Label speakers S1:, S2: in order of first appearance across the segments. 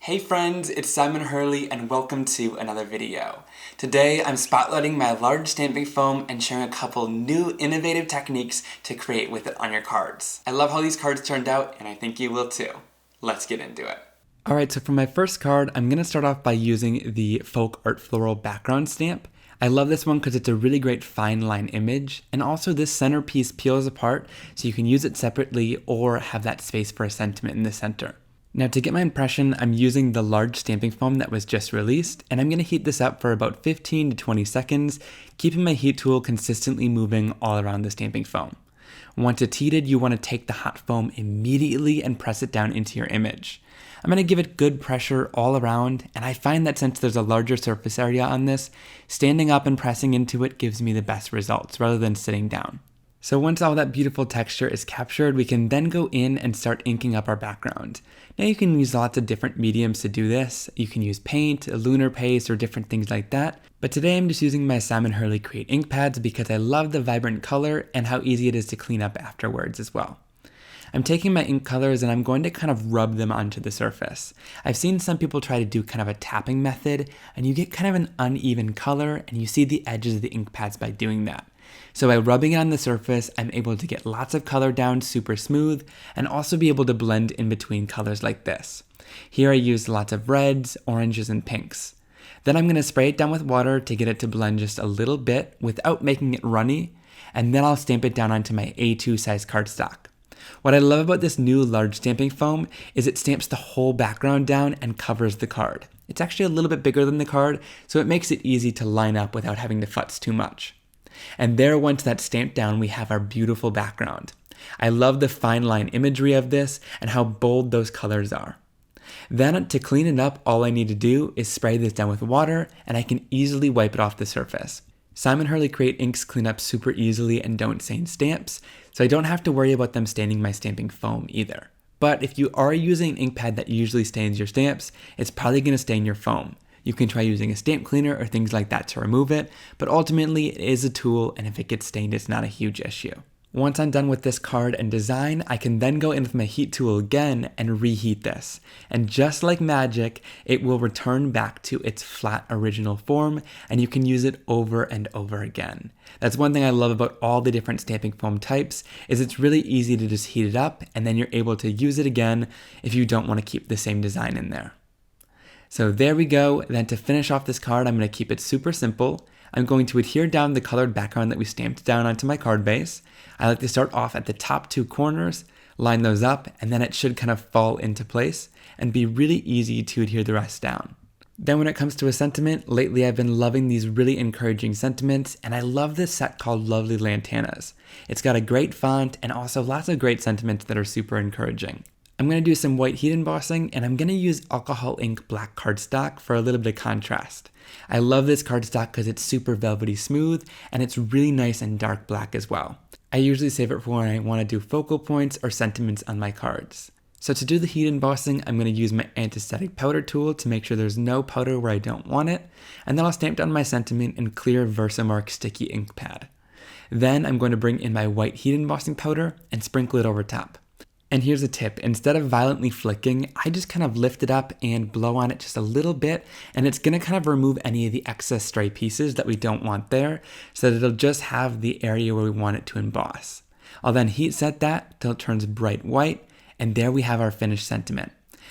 S1: Hey friends, it's Simon Hurley and welcome to another video. Today I'm spotlighting my large stamping foam and sharing a couple new innovative techniques to create with it on your cards. I love how these cards turned out and I think you will too. Let's get into it. Alright, so for my first card, I'm going to start off by using the Folk Art Floral background stamp. I love this one because it's a really great fine line image, and also this centerpiece peels apart so you can use it separately or have that space for a sentiment in the center. Now to get my impression, I'm using the large stamping foam that was just released, and I'm going to heat this up for about 15 to 20 seconds, keeping my heat tool consistently moving all around the stamping foam. Once it's heated, you want to take the hot foam immediately and press it down into your image. I'm going to give it good pressure all around, and I find that since there's a larger surface area on this, standing up and pressing into it gives me the best results rather than sitting down. So once all that beautiful texture is captured, we can then go in and start inking up our background. Now you can use lots of different mediums to do this. You can use paint, a lunar paste, or different things like that. But today I'm just using my Simon Hurley Create ink pads because I love the vibrant color and how easy it is to clean up afterwards as well. I'm taking my ink colors and I'm going to kind of rub them onto the surface. I've seen some people try to do kind of a tapping method and you get kind of an uneven color and you see the edges of the ink pads by doing that. So by rubbing it on the surface, I'm able to get lots of color down super smooth and also be able to blend in between colors like this. Here I used lots of reds, oranges, and pinks. Then I'm going to spray it down with water to get it to blend just a little bit without making it runny, and then I'll stamp it down onto my A2 size cardstock. What I love about this new large stamping foam is it stamps the whole background down and covers the card. It's actually a little bit bigger than the card, so it makes it easy to line up without having to futz too much. And there, once that's stamped down, we have our beautiful background. I love the fine line imagery of this and how bold those colors are. Then to clean it up, all I need to do is spray this down with water and I can easily wipe it off the surface. Simon Hurley Create inks clean up super easily and don't stain stamps, so I don't have to worry about them staining my stamping foam either. But if you are using an ink pad that usually stains your stamps, it's probably going to stain your foam. You can try using a stamp cleaner or things like that to remove it, but ultimately it is a tool and if it gets stained, it's not a huge issue. Once I'm done with this card and design, I can then go in with my heat tool again and reheat this. And just like magic, it will return back to its flat original form and you can use it over and over again. That's one thing I love about all the different stamping foam types is it's really easy to just heat it up and then you're able to use it again if you don't want to keep the same design in there. So there we go. Then to finish off this card, I'm going to keep it super simple. I'm going to adhere down the colored background that we stamped down onto my card base. I like to start off at the top two corners, line those up, and then it should kind of fall into place and be really easy to adhere the rest down. Then when it comes to a sentiment, lately I've been loving these really encouraging sentiments, and I love this set called Lovely Lantanas. It's got a great font and also lots of great sentiments that are super encouraging. I'm going to do some white heat embossing and I'm going to use alcohol ink black cardstock for a little bit of contrast. I love this cardstock because it's super velvety smooth and it's really nice and dark black as well. I usually save it for when I want to do focal points or sentiments on my cards. So to do the heat embossing, I'm going to use my anti-static powder tool to make sure there's no powder where I don't want it, and then I'll stamp down my sentiment in clear Versamark sticky ink pad. Then I'm going to bring in my white heat embossing powder and sprinkle it over top. And here's a tip, instead of violently flicking, I just kind of lift it up and blow on it just a little bit, and it's going to kind of remove any of the excess stray pieces that we don't want there, so that it'll just have the area where we want it to emboss. I'll then heat set that till it turns bright white, and there we have our finished sentiment.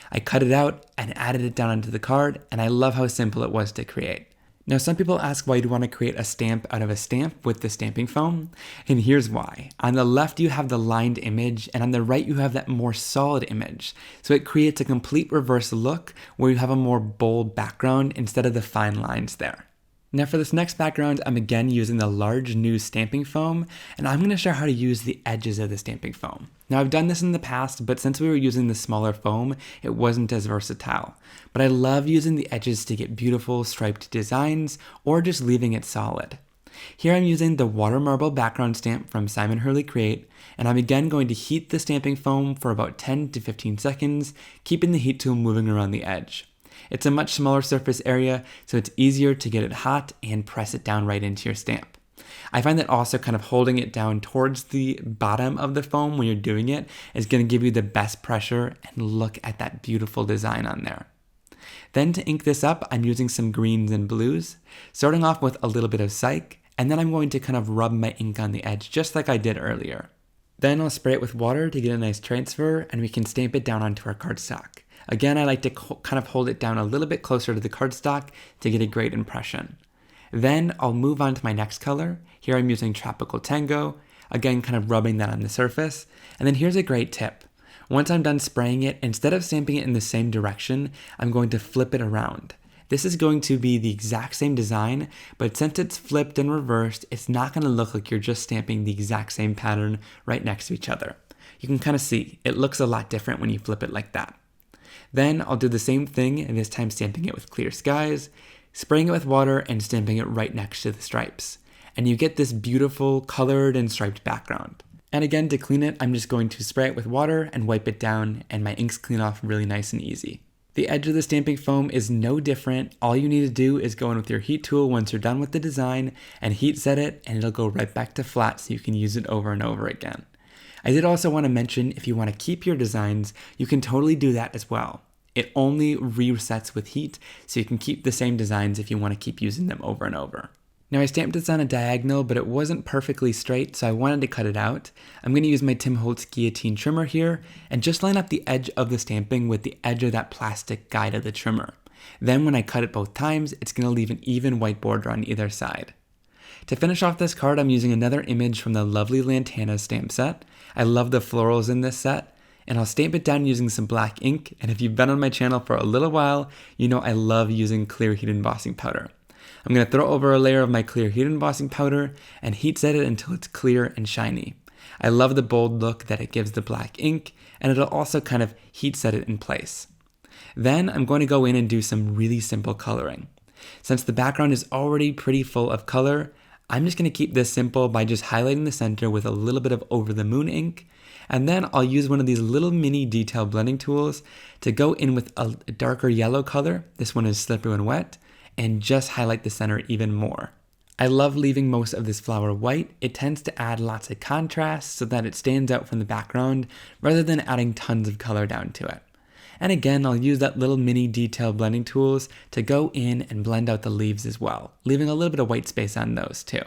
S1: I cut it out and added it down onto the card, and I love how simple it was to create. Now some people ask why you'd want to create a stamp out of a stamp with the stamping foam, and here's why. On the left you have the lined image, and on the right you have that more solid image. So it creates a complete reverse look where you have a more bold background instead of the fine lines there. Now for this next background, I'm again using the large new stamping foam, and I'm going to show how to use the edges of the stamping foam. Now I've done this in the past, but since we were using the smaller foam, it wasn't as versatile. But I love using the edges to get beautiful striped designs, or just leaving it solid. Here I'm using the water marble background stamp from Simon Hurley Create, and I'm again going to heat the stamping foam for about 10 to 15 seconds, keeping the heat tool moving around the edge. It's a much smaller surface area, so it's easier to get it hot and press it down right into your stamp. I find that also kind of holding it down towards the bottom of the foam when you're doing it is going to give you the best pressure and look at that beautiful design on there. Then to ink this up, I'm using some greens and blues, starting off with a little bit of Psych, and then I'm going to kind of rub my ink on the edge just like I did earlier. Then I'll spray it with water to get a nice transfer, and we can stamp it down onto our cardstock. Again, I like to kind of hold it down a little bit closer to the cardstock to get a great impression. Then I'll move on to my next color. Here I'm using Tropical Tango, again kind of rubbing that on the surface. And then here's a great tip. Once I'm done spraying it, instead of stamping it in the same direction, I'm going to flip it around. This is going to be the exact same design, but since it's flipped and reversed, it's not going to look like you're just stamping the exact same pattern right next to each other. You can kind of see, it looks a lot different when you flip it like that. Then I'll do the same thing, and this time stamping it with Clear Skies, spraying it with water and stamping it right next to the stripes. And you get this beautiful colored and striped background. And again, to clean it, I'm just going to spray it with water and wipe it down, and my inks clean off really nice and easy. The edge of the stamping foam is no different. All you need to do is go in with your heat tool once you're done with the design and heat set it, and it'll go right back to flat so you can use it over and over again. I did also want to mention, if you want to keep your designs, you can totally do that as well. It only resets with heat, so you can keep the same designs if you want to keep using them over and over. Now I stamped this on a diagonal, but it wasn't perfectly straight, so I wanted to cut it out. I'm going to use my Tim Holtz guillotine trimmer here, and just line up the edge of the stamping with the edge of that plastic guide of the trimmer. Then when I cut it both times, it's going to leave an even white border on either side. To finish off this card, I'm using another image from the lovely Lantanas stamp set. I love the florals in this set, and I'll stamp it down using some black ink, and if you've been on my channel for a little while, you know I love using clear heat embossing powder. I'm going to throw over a layer of my clear heat embossing powder and heat set it until it's clear and shiny. I love the bold look that it gives the black ink, and it'll also kind of heat set it in place. Then I'm going to go in and do some really simple coloring. Since the background is already pretty full of color, I'm just going to keep this simple by just highlighting the center with a little bit of Over the Moon ink, and then I'll use one of these little mini detail blending tools to go in with a darker yellow color. This one is Slippery When Wet, and just highlight the center even more. I love leaving most of this flower white. It tends to add lots of contrast so that it stands out from the background rather than adding tons of color down to it. And again, I'll use that little mini detail blending tools to go in and blend out the leaves as well, leaving a little bit of white space on those too.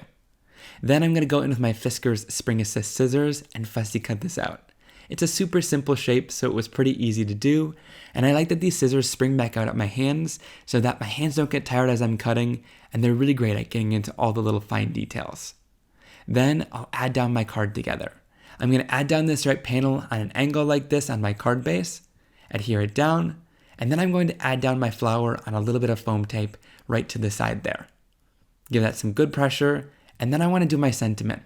S1: Then I'm going to go in with my Fiskars Spring Assist scissors and fussy cut this out. It's a super simple shape, so it was pretty easy to do, and I like that these scissors spring back out at my hands so that my hands don't get tired as I'm cutting, and they're really great at getting into all the little fine details. Then I'll add down my card together. I'm going to add down this stripe panel on an angle like this on my card base, adhere it down, and then I'm going to add down my flower on a little bit of foam tape right to the side there. Give that some good pressure, and then I want to do my sentiment.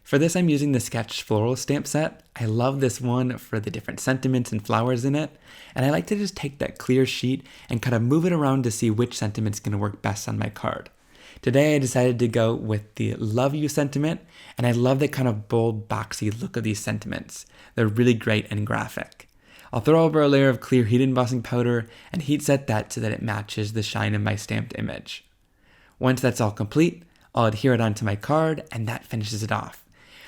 S1: For this, I'm using the Sketch Floral stamp set. I love this one for the different sentiments and flowers in it, and I like to just take that clear sheet and kind of move it around to see which sentiment's going to work best on my card. Today I decided to go with the Love You sentiment, and I love the kind of bold, boxy look of these sentiments. They're really great and graphic. I'll throw over a layer of clear heat embossing powder and heat set that so that it matches the shine of my stamped image. Once that's all complete, I'll adhere it onto my card, and that finishes it off.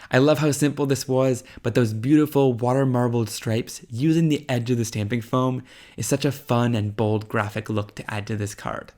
S1: I love how simple this was, but those beautiful water marbled stripes using the edge of the stamping foam is such a fun and bold graphic look to add to this card.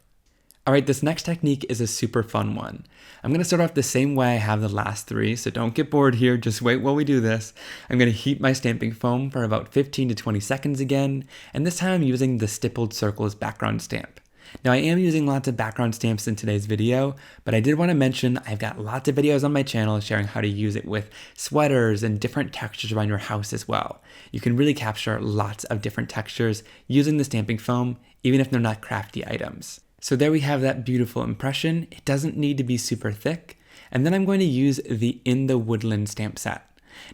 S1: Alright, this next technique is a super fun one. I'm going to start off the same way I have the last three, so don't get bored here, just wait while we do this. I'm going to heat my stamping foam for about 15 to 20 seconds again, and this time I'm using the Stippled Circles background stamp. Now I am using lots of background stamps in today's video, but I did want to mention I've got lots of videos on my channel sharing how to use it with sweaters and different textures around your house as well. You can really capture lots of different textures using the stamping foam, even if they're not crafty items. So there we have that beautiful impression. It doesn't need to be super thick. And then I'm going to use the In the Woodland stamp set.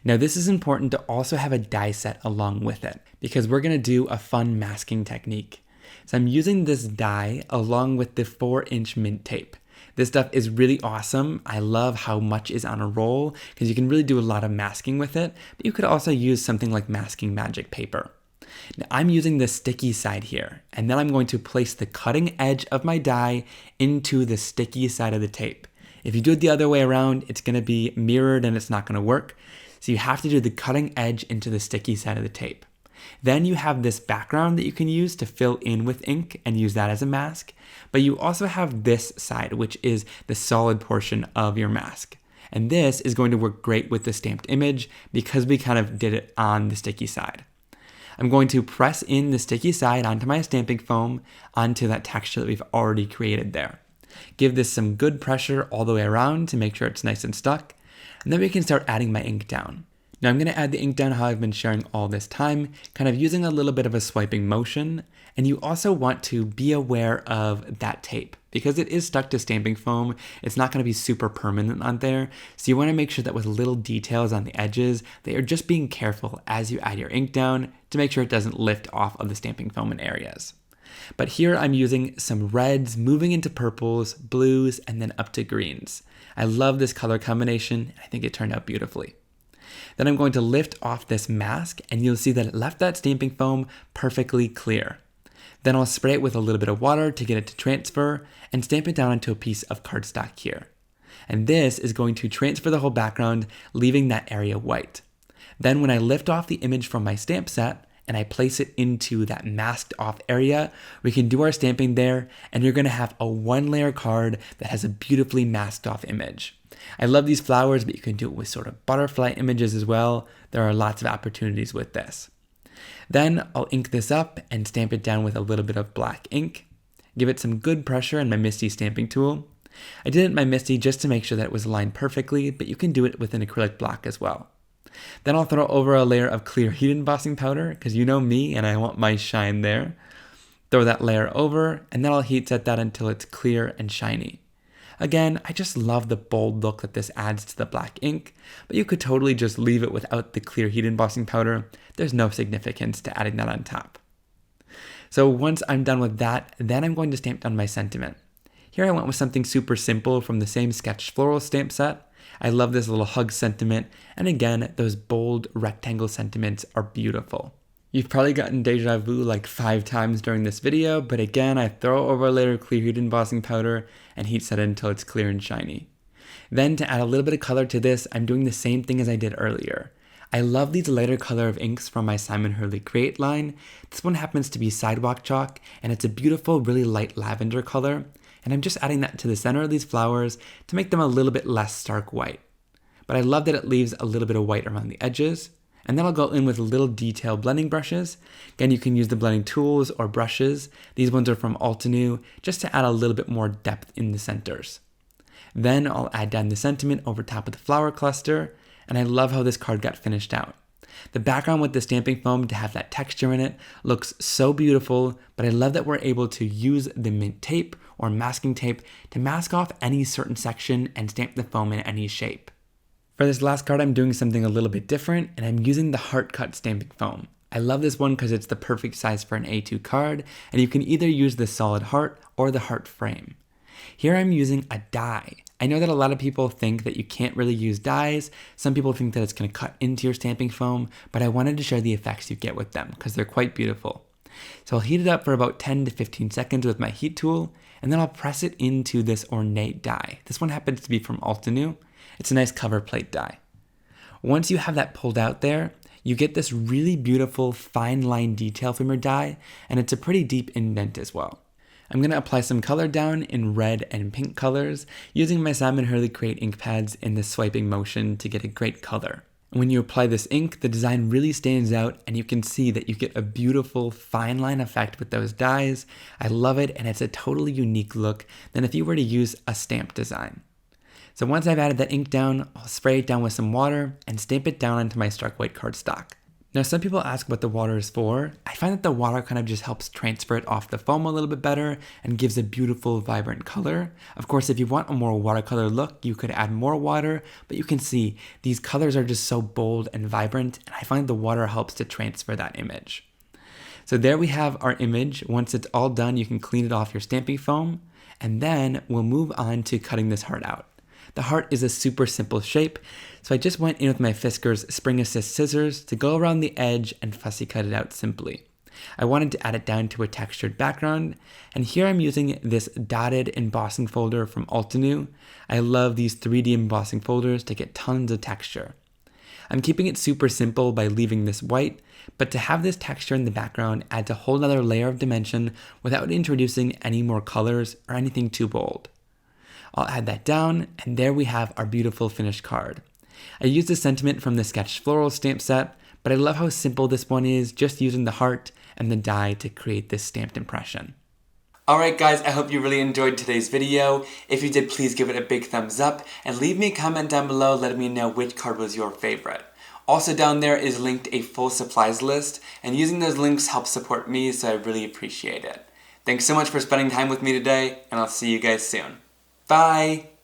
S1: Now this is important to also have a die set along with it, because we're going to do a fun masking technique. So I'm using this die along with the 4-inch mint tape. This stuff is really awesome. I love how much is on a roll because you can really do a lot of masking with it, but you could also use something like masking magic paper. Now I'm using the sticky side here, and then I'm going to place the cutting edge of my die into the sticky side of the tape. If you do it the other way around, it's going to be mirrored and it's not going to work. So you have to do the cutting edge into the sticky side of the tape. Then you have this background that you can use to fill in with ink and use that as a mask. But you also have this side, which is the solid portion of your mask. And this is going to work great with the stamped image because we kind of did it on the sticky side. I'm going to press in the sticky side onto my stamping foam, onto that texture that we've already created there. Give this some good pressure all the way around to make sure it's nice and stuck. And then we can start adding my ink down. Now I'm going to add the ink down how I've been sharing all this time, kind of using a little bit of a swiping motion. And you also want to be aware of that tape. Because it is stuck to stamping foam, it's not going to be super permanent on there. So you want to make sure that with little details on the edges, that you're just being careful as you add your ink down to make sure it doesn't lift off of the stamping foam in areas. But here I'm using some reds, moving into purples, blues, and then up to greens. I love this color combination. I think it turned out beautifully. Then I'm going to lift off this mask and you'll see that it left that stamping foam perfectly clear. Then I'll spray it with a little bit of water to get it to transfer and stamp it down onto a piece of cardstock here. And this is going to transfer the whole background, leaving that area white. Then when I lift off the image from my stamp set and I place it into that masked off area, we can do our stamping there and you're going to have a 1-layer card that has a beautifully masked off image. I love these flowers, but you can do it with sort of butterfly images as well. There are lots of opportunities with this. Then I'll ink this up and stamp it down with a little bit of black ink. Give it some good pressure in my MISTI stamping tool. I did it in my MISTI just to make sure that it was aligned perfectly, but you can do it with an acrylic block as well. Then I'll throw over a layer of clear heat embossing powder, because you know me and I want my shine there. Throw that layer over, and then I'll heat set that until it's clear and shiny. Again, I just love the bold look that this adds to the black ink, but you could totally just leave it without the clear heat embossing powder. There's no significance to adding that on top. So once I'm done with that, then I'm going to stamp down my sentiment. Here I went with something super simple from the same Sketch Floral stamp set. I love this little hug sentiment, and again, those bold rectangle sentiments are beautiful. You've probably gotten deja vu like 5 times during this video, but again, I throw over a layer of clear heat embossing powder and heat set it until it's clear and shiny. Then to add a little bit of color to this, I'm doing the same thing as I did earlier. I love these lighter color of inks from my Simon Hurley Create line. This one happens to be Sidewalk Chalk, and it's a beautiful, really light lavender color. And I'm just adding that to the center of these flowers to make them a little bit less stark white. But I love that it leaves a little bit of white around the edges. And then I'll go in with little detail blending brushes. Again, you can use the blending tools or brushes. These ones are from Altenew, just to add a little bit more depth in the centers. Then I'll add down the sentiment over top of the flower cluster, and I love how this card got finished out. The background with the stamping foam to have that texture in it looks so beautiful, but I love that we're able to use the mint tape or masking tape to mask off any certain section and stamp the foam in any shape. For this last card, I'm doing something a little bit different, and I'm using the heart cut stamping foam. I love this one because it's the perfect size for an A2 card, and you can either use the solid heart or the heart frame. Here I'm using a die. I know that a lot of people think that you can't really use dies. Some people think that it's going to cut into your stamping foam, but I wanted to share the effects you get with them because they're quite beautiful. So I'll heat it up for about 10 to 15 seconds with my heat tool, and then I'll press it into this ornate die. This one happens to be from Altenew. It's a nice cover plate die. Once you have that pulled out there, you get this really beautiful fine line detail from your die, and it's a pretty deep indent as well. I'm going to apply some color down in red and pink colors, using my Simon Hurley Create ink pads in this swiping motion to get a great color. When you apply this ink, the design really stands out, and you can see that you get a beautiful fine line effect with those dies. I love it, and it's a totally unique look than if you were to use a stamp design. So once I've added that ink down, I'll spray it down with some water and stamp it down onto my stark white cardstock. Now some people ask what the water is for. I find that the water kind of just helps transfer it off the foam a little bit better and gives a beautiful vibrant color. Of course, if you want a more watercolor look, you could add more water, but you can see these colors are just so bold and vibrant, and I find the water helps to transfer that image. So there we have our image. Once it's all done, you can clean it off your stamping foam, and then we'll move on to cutting this heart out. The heart is a super simple shape, so I just went in with my Fiskars Spring Assist scissors to go around the edge and fussy cut it out simply. I wanted to add it down to a textured background, and here I'm using this dotted embossing folder from Altenew. I love these 3D embossing folders to get tons of texture. I'm keeping it super simple by leaving this white, but to have this texture in the background adds a whole other layer of dimension without introducing any more colors or anything too bold. I'll add that down, and there we have our beautiful finished card. I used a sentiment from the Sketch Florals stamp set, but I love how simple this one is, just using the heart and the die to create this stamped impression. Alright guys, I hope you really enjoyed today's video. If you did, please give it a big thumbs up, and leave me a comment down below letting me know which card was your favorite. Also down there is linked a full supplies list, and using those links helps support me, so I really appreciate it. Thanks so much for spending time with me today, and I'll see you guys soon. Bye!